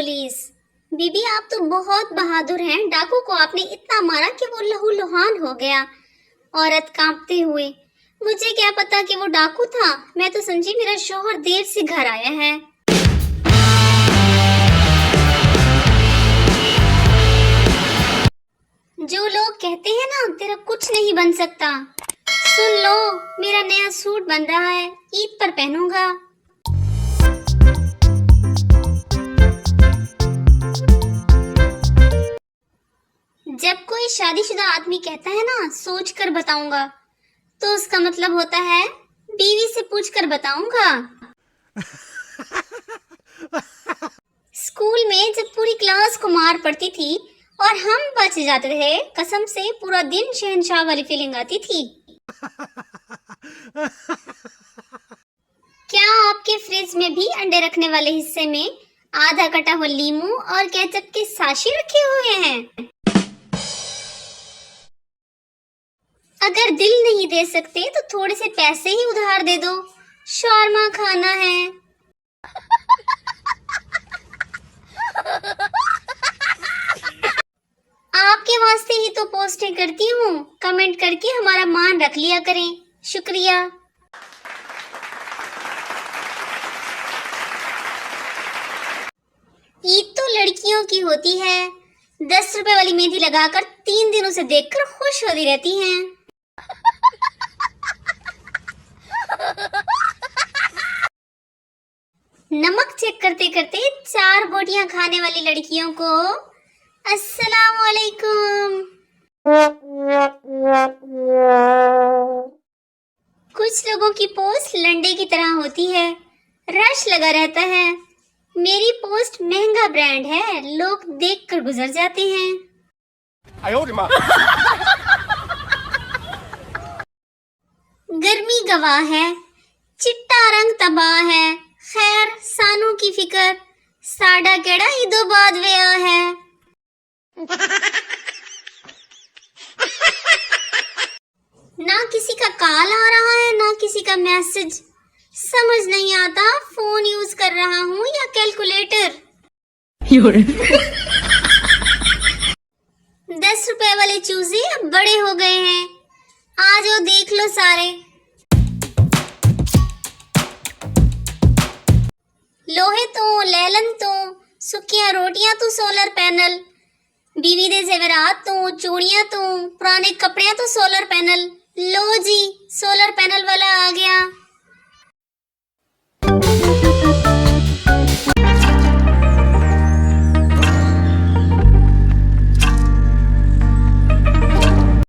Police. बीबी आप तो बहुत बहादुर हैं, डाकू को आपने इतना मारा कि वो लहूलुहान हो गया। औरत कांपते हुए, मुझे क्या पता कि वो डाकू था, मैं तो समझी मेरा शौहर देर से घर आया है। जो लोग कहते हैं ना तेरा कुछ नहीं बन सकता, सुन लो मेरा नया सूट बन रहा है, ईद पर पहनूंगा। जब कोई शादीशुदा आदमी कहता है ना सोच कर बताऊंगा, तो उसका मतलब होता है बीवी से पूछ कर बताऊंगा। स्कूल में जब पूरी क्लास को मार पड़ती थी और हम बच जाते थे, कसम से पूरा दिन शहंशाह वाली फीलिंग आती थी। क्या आपके फ्रिज में भी अंडे रखने वाले हिस्से में आधा कटा हुआ लीमू और केचप के साशे रखे हुए हैं? अगर दिल नहीं दे सकते तो थोड़े से पैसे ही उधार दे दो, शौरमा खाना है। आपके वास्ते ही तो पोस्टें करती हूँ, कमेंट करके हमारा मान रख लिया करें, शुक्रिया। ईद तो लड़कियों की होती है, 10 रुपए वाली मेहंदी लगाकर 3 दिन उसे देखकर खुश होती रहती हैं। नमक चेक करते करते 4 बोटियां खाने वाली लड़कियों को अस्सलाम वालेकुम। कुछ लोगों की पोस्ट लंडे की तरह होती है, रश लगा रहता है। मेरी पोस्ट महंगा ब्रांड है, लोग देखकर गुजर जाते हैं। गर्मी गवाह है, चिट्टा रंग तबाह है, खैर सानू की फिकर, साडा केड़ा ईदो बाद वेया है। ना किसी का कॉल आ रहा है ना किसी का मैसेज, समझ नहीं आता फोन यूज कर रहा हूँ या कैलकुलेटर। 10 रुपए वाले चूजे अब बड़े हो गए हैं, आ जाओ देख लो सारे। लोहे तो लैलन तो सुखियां रोटियां तो सोलर पैनल, बीवी दे जेवरात तो चूड़ियां तो पुराने कपड़े तो सोलर पैनल। लो जी